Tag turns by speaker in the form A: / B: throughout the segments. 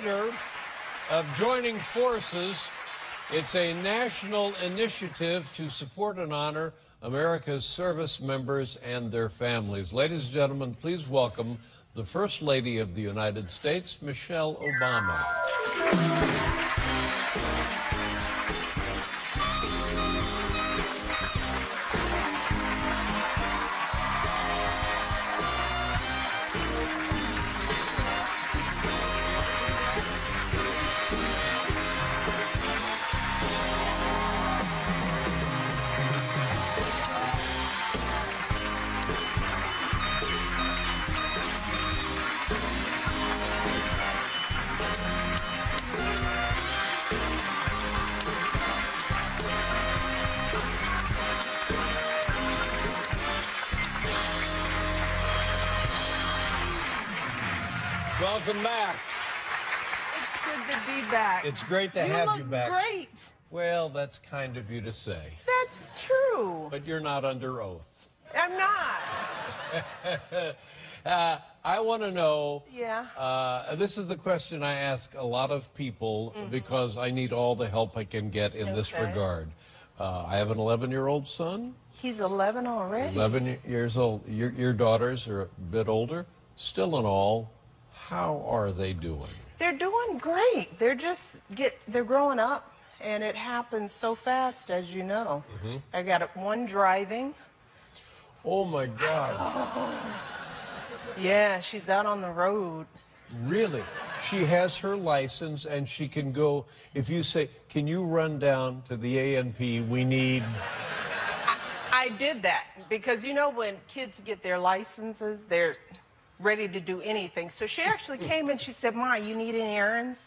A: later of joining forces. It's a national initiative to support and honor America's service members and their families. Ladies and gentlemen, please welcome the First Lady of the United States, Michelle Obama. Welcome back.
B: It's good to be back.
A: It's great to have you back.
B: You look great.
A: Well, that's kind of you to say.
B: That's true.
A: But you're not under oath.
B: I'm not.
A: I want to know.
B: Yeah.
A: This is the question I ask a lot of people because I need all the help I can get in this regard. I have an 11-year-old son.
B: He's 11 already?
A: 11 years old. Your daughters are a bit older. Still in all, how are they doing?
B: They're doing great. They're growing up, and it happens so fast, as you know. I got one driving.
A: Oh, my God.
B: Yeah, she's out on the road.
A: Really? She has her license, and she can go, if you say, can you run down to the ANP, we need...
B: I did that, because you know when kids get their licenses, they're ready to do anything. So she actually came and she said, Ma, you need any errands?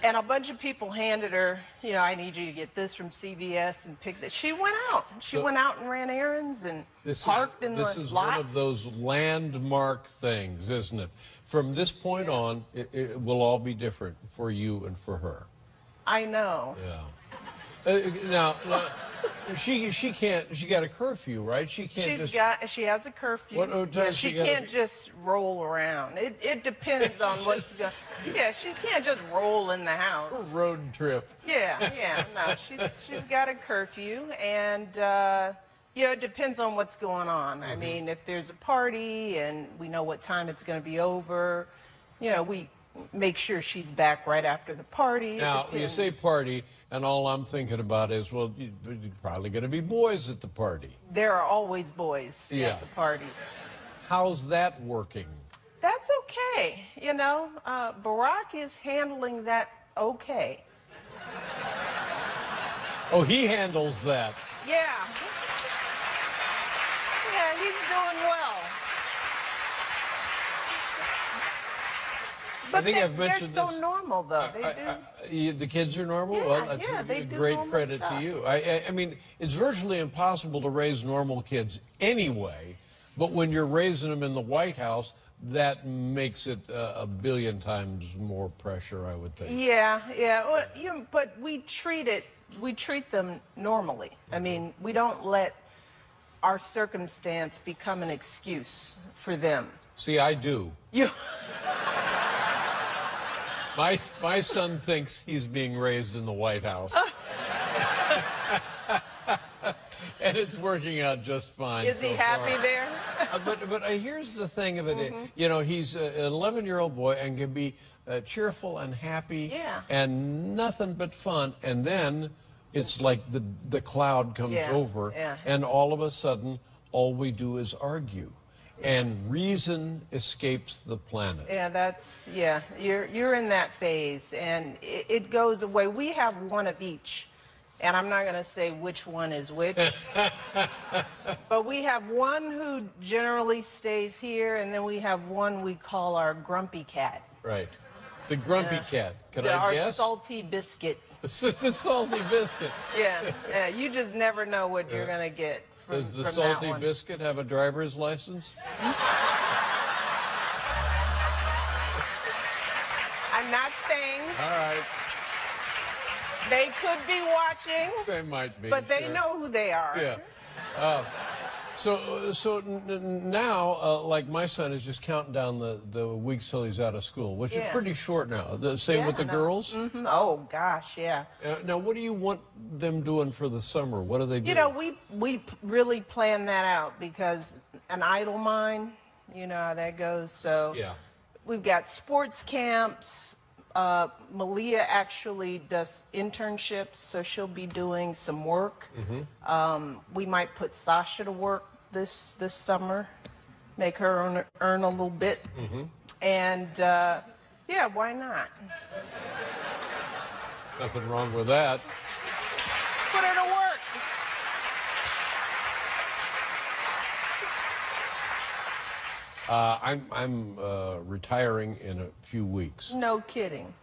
B: And a bunch of people handed her, you know, I need you to get this from CVS and pick that. She went out. She went out and ran errands and parked in the lot.
A: This is one of those landmark things, isn't it? From this point on, it will all be different for you and for her.
B: I know.
A: Yeah. Now, she can't. She got a curfew, right? She can't.
B: She has a curfew.
A: What time
B: she can't just roll around. It depends on what's going. Yeah, she can't just roll in the house.
A: Road trip.
B: Yeah. No, she's got a curfew, and you know, it depends on what's going on. I mean, if there's a party and we know what time it's going to be over, you know, we make sure she's back right after the party.
A: Now, you say party, and all I'm thinking about is, well, you're probably going to be boys at the party.
B: There are always boys at the parties.
A: How's that working?
B: That's okay. You know, Barack is handling that okay.
A: Oh, he handles that.
B: Yeah. Yeah, he's doing well. But
A: I think I've mentioned
B: they're so normal, though.
A: The kids are normal?
B: Yeah,
A: well, that's
B: they
A: a
B: do
A: great
B: normal
A: credit
B: stuff.
A: to you. I mean, it's virtually impossible to raise normal kids anyway, but when you're raising them in the White House, that makes it a billion times more pressure, I would think.
B: Yeah. Well, but we treat them normally. I mean, we don't let our circumstance become an excuse for them.
A: See, I do.
B: You.
A: My son thinks he's being raised in the White House. And it's working out just fine.
B: Is he happy there?
A: But here's the thing of it. You know, he's an 11-year-old boy and can be cheerful and happy and nothing but fun. And then it's like the cloud comes over, and all of a sudden, all we do is argue. And reason escapes the planet.
B: Yeah, you're in that phase, and it goes away. We have one of each, and I'm not going to say which one is which, but we have one who generally stays here, and then we have one we call our grumpy cat.
A: Right. The grumpy cat. Can I guess?
B: Our salty biscuit.
A: The salty biscuit.
B: Yeah, you just never know what you're going to get.
A: Does the salty biscuit have a driver's license?
B: I'm not saying.
A: All right.
B: They could be watching.
A: They might be.
B: But they know who they are.
A: Yeah. Now, like my son is just counting down the weeks till he's out of school, which is pretty short now. The same with the girls?
B: Mm-hmm. Oh, gosh, yeah.
A: Now, what do you want them doing for the summer? What do they do?
B: You know, we really plan that out because an idle mind, you know how that goes. So we've got sports camps. Malia actually does internships, so she'll be doing some work. We might put Sasha to work this summer, make her earn a little bit. And yeah, why not?
A: Nothing wrong with that.
B: Put her to work.
A: I'm retiring in a few weeks.
B: No kidding.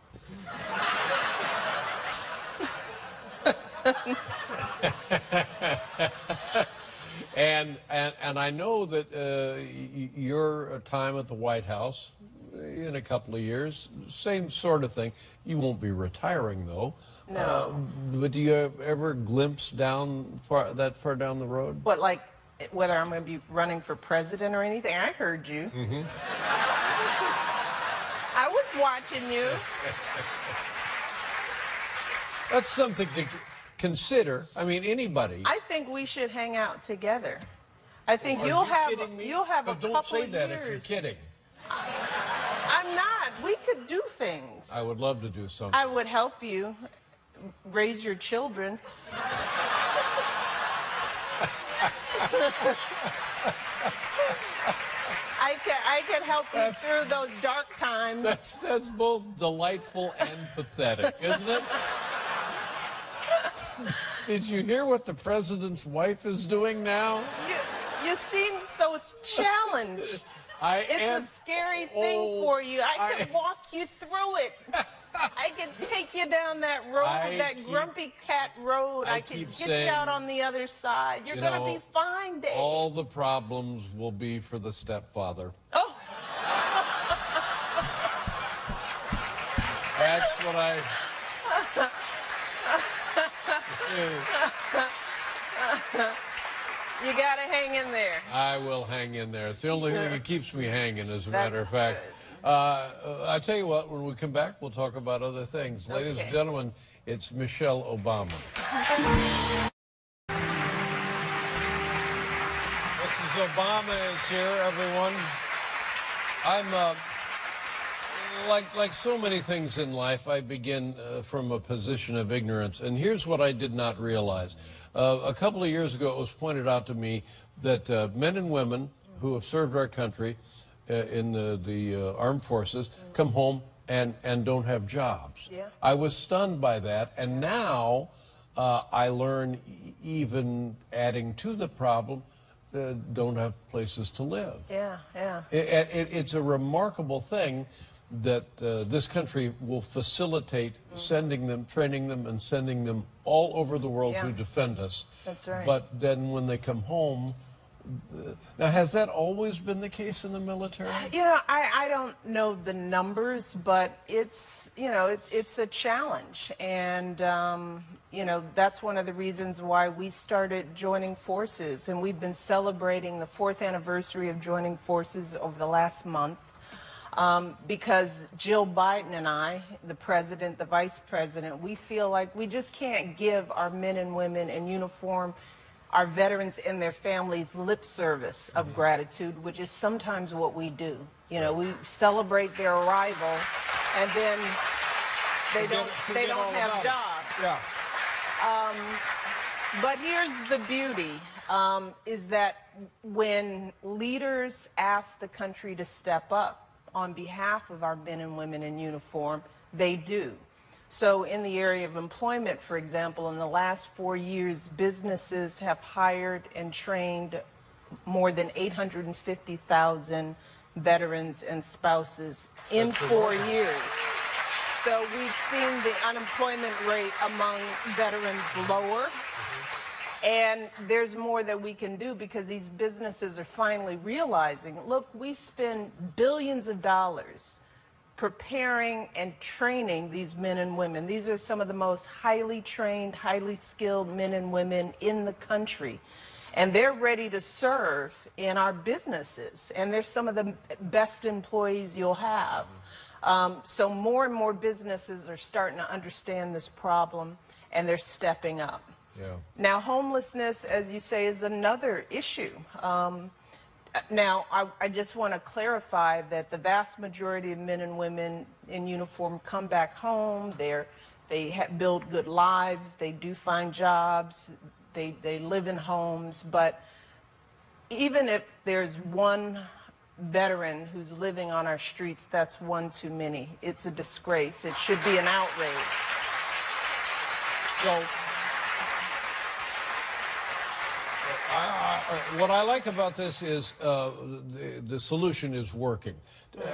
A: And I know that your time at the White House in a couple of years, same sort of thing. You won't be retiring though.
B: No.
A: But do you ever glimpse that far down the road?
B: What, like whether I'm going to be running for president or anything? I heard you. I was watching you.
A: That's something to consider. I mean, anybody.
B: I think we should hang out together. I think you'll have a couple of years.
A: Don't say that if you're kidding.
B: I'm not. We could do things.
A: I would love to do something.
B: I would help you raise your children. I could help you through those dark times.
A: That's both delightful and pathetic, isn't it? Did you hear what the president's wife is doing now?
B: You seem so challenged. It's a scary thing for you. I could walk you through it. I could take you down that road, that grumpy cat road. I could get you out on the other side. You're going to be fine, Dave.
A: All the problems will be for the stepfather.
B: Oh.
A: That's what I...
B: You got to hang in there.
A: I will hang in there. It's the only thing that keeps me hanging, as a matter of fact. I tell you what, when we come back, we'll talk about other things. Ladies and gentlemen, it's Michelle Obama. Mrs. Obama is here, everyone. I'm, like so many things in life, I begin from a position of ignorance. And here's what I did not realize. A couple of years ago, it was pointed out to me that men and women who have served our country in the armed forces come home and don't have jobs. I was stunned by that. And now I learn, even adding to the problem, don't have places to live. It's a remarkable thing that this country will facilitate sending them, training them, and sending them all over the world to defend us.
B: That's right.
A: But then when they come home, now, has that always been the case in the military?
B: You know, I don't know the numbers, but it's, you know, it's a challenge. And, you know, that's one of the reasons why we started joining forces. And we've been celebrating the 4th anniversary of joining forces over the last month. Because Jill Biden and I, the president, the vice president, we feel like we just can't give our men and women in uniform, our veterans and their families, lip service of gratitude, which is sometimes what we do. You know, we celebrate their arrival, and then they don't have jobs. But here's the beauty, is that when leaders ask the country to step up on behalf of our men and women in uniform, they do. So in the area of employment, for example, in the last 4 years, businesses have hired and trained more than 850,000 veterans and spouses in 4 years. So we've seen the unemployment rate among veterans lower. And there's more that we can do because these businesses are finally realizing, look, we spend billions of dollars preparing and training these men and women. These are some of the most highly trained, highly skilled men and women in the country. And they're ready to serve in our businesses. And they're some of the best employees you'll have. So more and more businesses are starting to understand this problem, and they're stepping up.
A: Yeah.
B: Now, homelessness, as you say, is another issue. Now, I just want to clarify that the vast majority of men and women in uniform come back home. They build good lives. They do find jobs. They live in homes. But even if there's one veteran who's living on our streets, that's one too many. It's a disgrace. It should be an outrage.
A: So, what I like about this is the solution is working.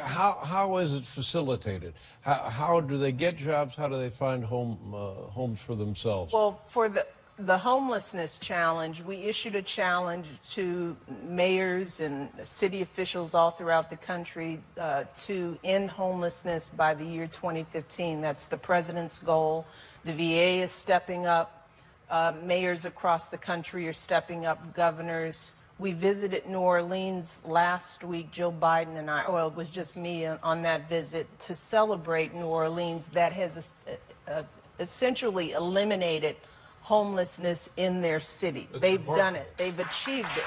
A: How is it facilitated? How do they get jobs? How do they find homes for themselves?
B: Well, for the homelessness challenge, we issued a challenge to mayors and city officials all throughout the country to end homelessness by the year 2015. That's the president's goal. The VA is stepping up. Mayors across the country are stepping up, governors. We visited New Orleans last week, Joe Biden and I, well, it was just me on that visit, to celebrate New Orleans that has essentially eliminated homelessness in their city. They've done it. They've achieved it.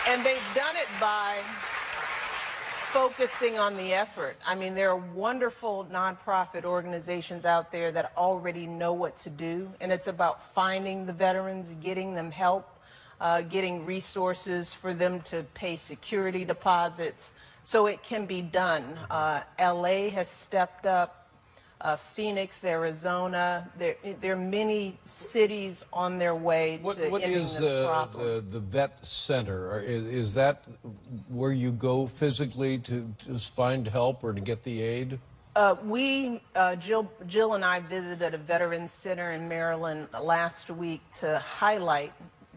B: And they've done it by focusing on the effort. I mean, there are wonderful nonprofit organizations out there that already know what to do, and it's about finding the veterans, getting them help, getting resources for them to pay security deposits so it can be done. LA has stepped up. Phoenix, Arizona, there are many cities on their way to ending this problem.
A: What is the vet center? Is that where you go physically to find help or to get the aid?
B: Jill and I visited a veterans center in Maryland last week to highlight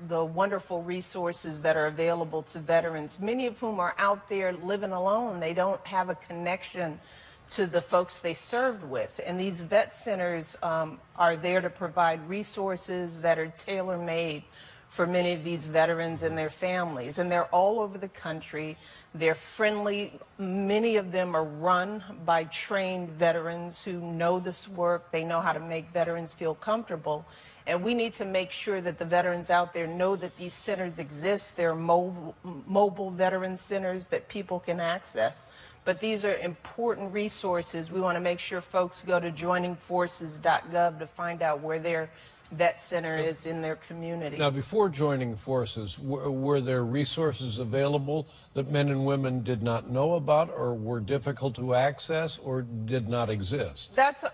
B: the wonderful resources that are available to veterans, many of whom are out there living alone. They don't have a connection to the folks they served with. And these vet centers are there to provide resources that are tailor-made for many of these veterans and their families. And they're all over the country. They're friendly. Many of them are run by trained veterans who know this work. They know how to make veterans feel comfortable. And we need to make sure that the veterans out there know that these centers exist. They're mobile veteran centers that people can access. But these are important resources. We want to make sure folks go to joiningforces.gov to find out where their vet center is in their community.
A: Now, before joining forces, were there resources available that men and women did not know about, or were difficult to access, or did not exist?
B: That's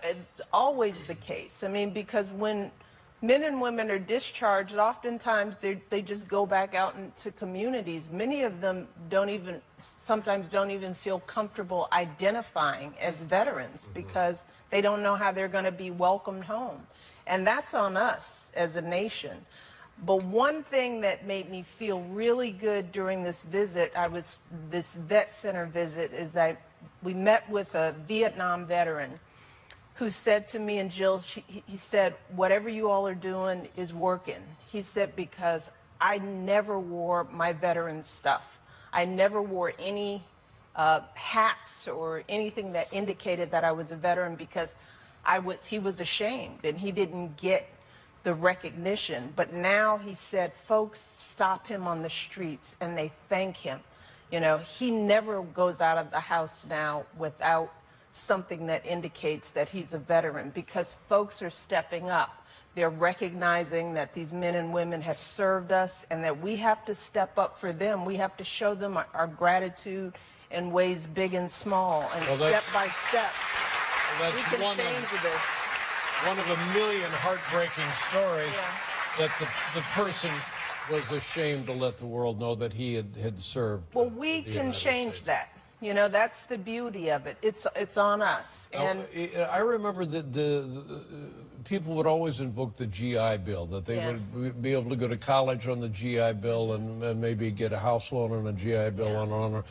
B: always the case. I mean, because when men and women are discharged, oftentimes they just go back out into communities. Many of them sometimes don't even feel comfortable identifying as veterans because they don't know how they're going to be welcomed home. And that's on us as a nation. But one thing that made me feel really good during this visit, this vet center visit, is that we met with a Vietnam veteran who said to me and Jill, he said, whatever you all are doing is working. He said, because I never wore my veteran stuff. I never wore any hats or anything that indicated that I was a veteran because he was ashamed and he didn't get the recognition. But now, he said, folks stop him on the streets and they thank him. You know, he never goes out of the house now without something that indicates that he's a veteran, because folks are stepping up. They're recognizing that these men and women have served us and that we have to step up for them. We have to show them our gratitude in ways big and small, and step by step.
A: Well,
B: we can change this.
A: One of a million heartbreaking stories that the person was ashamed to let the world know that he had served.
B: Well, we can change that. You know, that's the beauty of it. It's on us. And
A: I remember that the people would always invoke the GI Bill, that they would be able to go to college on the GI Bill and maybe get a house loan on a GI Bill on.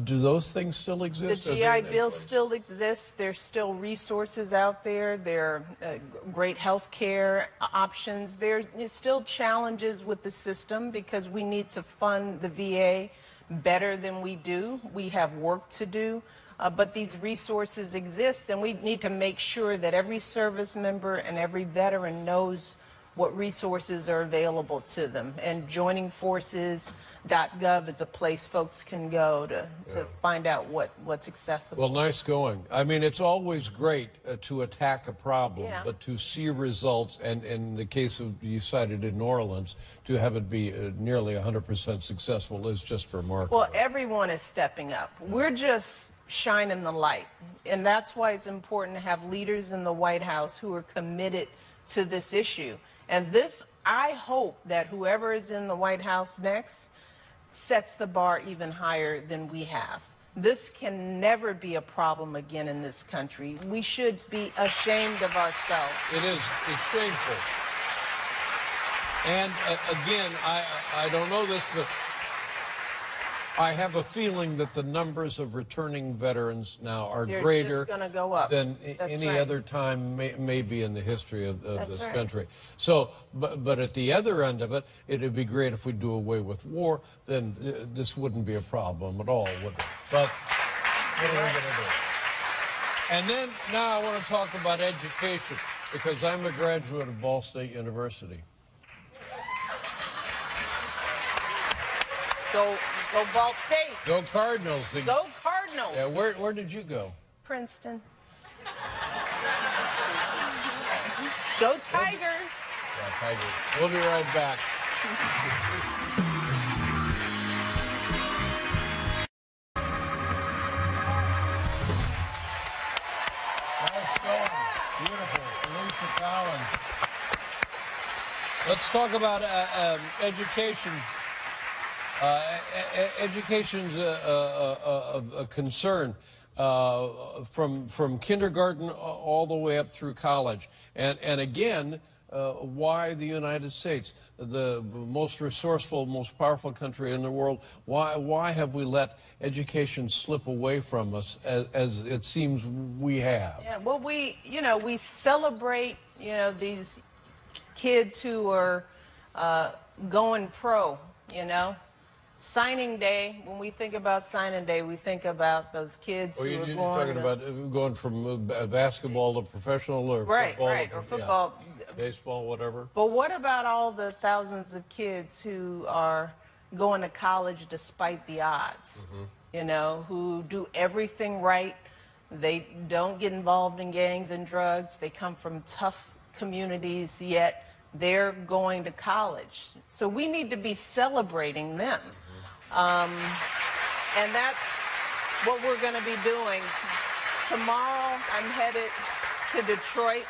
A: Do those things still exist?
B: The GI Bill still exists. There's still resources out there. There are great health care options. There's still challenges with the system because we need to fund the VA better than we do. We have work to do, but these resources exist, and we need to make sure that every service member and every veteran knows what resources are available to them. And joiningforces.gov is a place folks can go to find out what's accessible.
A: Well, nice going. I mean, it's always great to attack a problem, but to see results, and in the case of, you cited in New Orleans, to have it be nearly 100% successful is just remarkable.
B: Well, everyone is stepping up. We're just shining the light, and that's why it's important to have leaders in the White House who are committed to this issue. And this, I hope that whoever is in the White House next sets the bar even higher than we have. This can never be a problem again in this country. We should be ashamed of ourselves.
A: It is. It's shameful. And again, I don't know this, but I have a feeling that the numbers of returning veterans now are greater
B: go up.
A: than any other time maybe in the history of this country. So, but at the other end of it, it would be great if we do away with war. Then this wouldn't be a problem at all, would it? But what are we going to do? And then now I want to talk about education, because I'm a graduate of Ball State University.
B: Go Ball State.
A: Go Cardinals.
B: Go Cardinals.
A: Yeah, where did you go?
B: Princeton. Go Tigers.
A: Yeah, Tigers. We'll be right back. Nice going. Beautiful. Felicia Collins. Let's talk about education. Education's a concern from kindergarten all the way up through college. And again, why the United States, the most resourceful, most powerful country in the world, why have we let education slip away from us as it seems we have?
B: Yeah, well, we celebrate, these kids who are going pro, Signing day, when we think about signing day, we think about those kids who are going. You're talking
A: about going from basketball to professional or football?
B: Right, or football.
A: Yeah, baseball, whatever.
B: But what about all the thousands of kids who are going to college despite the odds, who do everything right? They don't get involved in gangs and drugs. They come from tough communities, yet they're going to college. So we need to be celebrating them. And that's what we're going to be doing. Tomorrow, I'm headed to Detroit,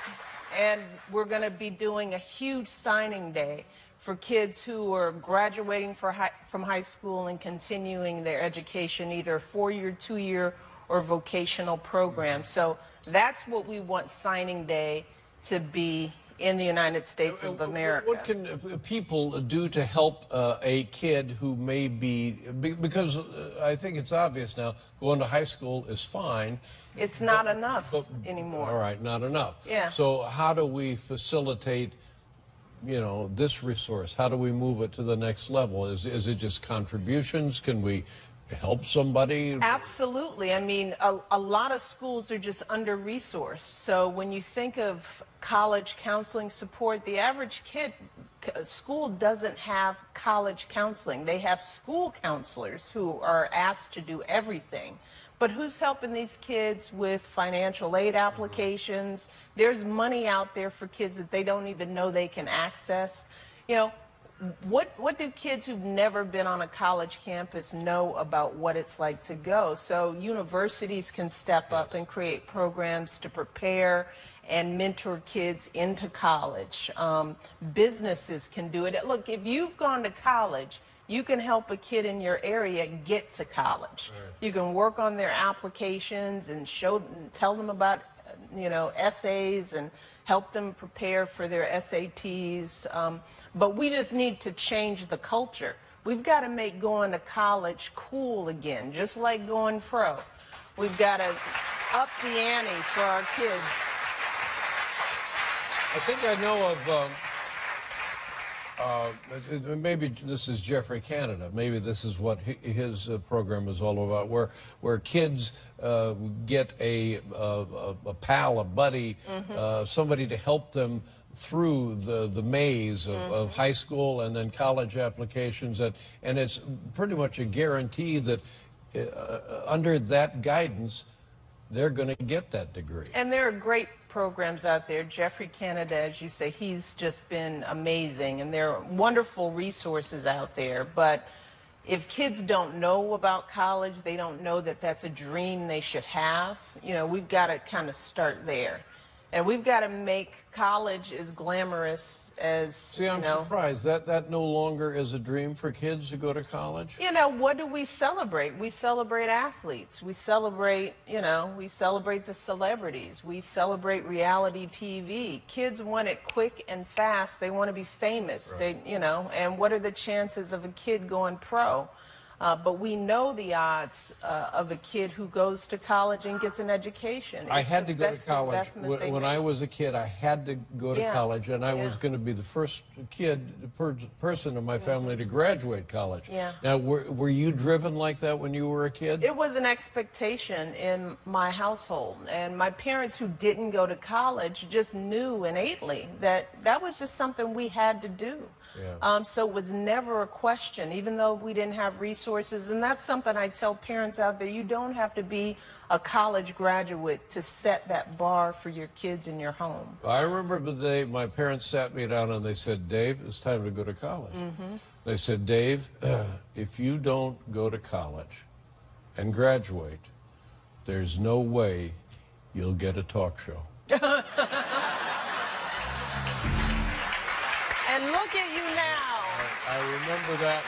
B: and we're going to be doing a huge signing day for kids who are graduating from high school and continuing their education, either a 4-year, 2-year, or vocational program. So that's what we want signing day to be in the United States of America.
A: What can people do to help a kid who may be, because I think it's obvious now, going to high school is fine.
B: It's not enough anymore.
A: All right, not enough.
B: Yeah.
A: So how do we facilitate, this resource? How do we move it to the next level? Is it just contributions? Can we help somebody?
B: Absolutely. I mean, a lot of schools are just under-resourced. So when you think of college counseling support, the average school doesn't have college counseling. They have school counselors who are asked to do everything. But who's helping these kids with financial aid applications? There's money out there for kids that they don't even know they can access. What do kids who've never been on a college campus know about what it's like to go? So universities can step up and create programs to prepare and mentor kids into college. Businesses can do it. Look, if you've gone to college, you can help a kid in your area get to college. Right. You can work on their applications and tell them about, essays and help them prepare for their SATs. But we just need to change the culture. We've got to make going to college cool again, just like going pro. We've got to up the ante for our kids.
A: I think I know of, maybe this is Jeffrey Canada. Maybe this is what his program is all about, where kids get a pal, a buddy, somebody to help them through the maze of high school and then college applications. And it's pretty much a guarantee that under that guidance, they're going to get that degree.
B: And there are great programs out there. Jeffrey Canada, as you say, he's just been amazing. And there are wonderful resources out there. But if kids don't know about college, they don't know that that's a dream they should have, we've got to kind of start there. And we've got to make college as glamorous as,
A: See, I'm surprised that no longer is a dream for kids to go to college.
B: What do we celebrate? We celebrate athletes. We celebrate, we celebrate the celebrities. We celebrate reality TV. Kids want it quick and fast. They want to be famous. Right. And what are the chances of a kid going pro? But we know the odds of a kid who goes to college and gets an education.
A: I had to go to college. When I was a kid, I had to go to college, and I was going to be the first person in my family to graduate college.
B: Yeah.
A: Now, were you driven like that when you were a kid?
B: It was an expectation in my household. And my parents, who didn't go to college, just knew innately that that was just something we had to do. Yeah. So it was never a question, even though we didn't have resources. And that's something I tell parents out there. You don't have to be a college graduate to set that bar for your kids in your home.
A: I remember the day my parents sat me down and they said, Dave, it's time to go to college. They said, Dave, if you don't go to college and graduate, there's no way you'll get a talk show.
B: And look at you now.
A: I remember that.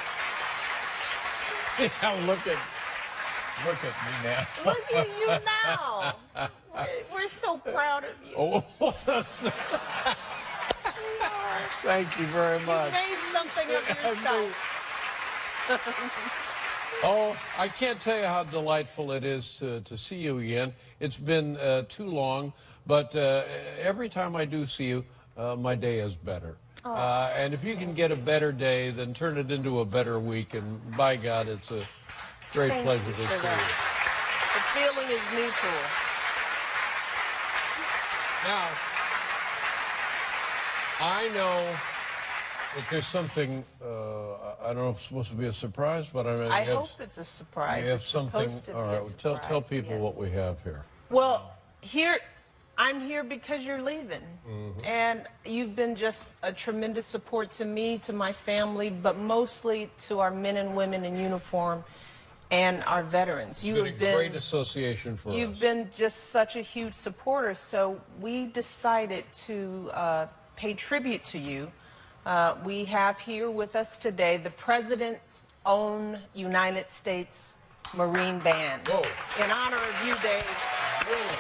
A: Yeah, look at me now.
B: Look at you now. We're so proud of you.
A: Oh. Thank you very much.
B: You made something of yourself.
A: Oh, I can't tell you how delightful it is to see you again. It's been too long, but every time I do see you, my day is better. And if you can get a better day, then turn it into a better week. And by God, it's a great pleasure to see you.
B: The feeling is mutual.
A: Now, I know that there's something, I don't know if it's supposed to be a surprise, but
B: I hope it's a surprise.
A: You have something, all right, tell people what we have here.
B: Well, I'm here because you're leaving. And you've been just a tremendous support to me, to my family, but mostly to our men and women in uniform and our veterans.
A: It's been a great association for us.
B: You've been just such a huge supporter, so we decided to pay tribute to you. We have here with us today the President's own United States Marine Band.
A: Whoa.
B: In honor of you, Dave.
A: Really?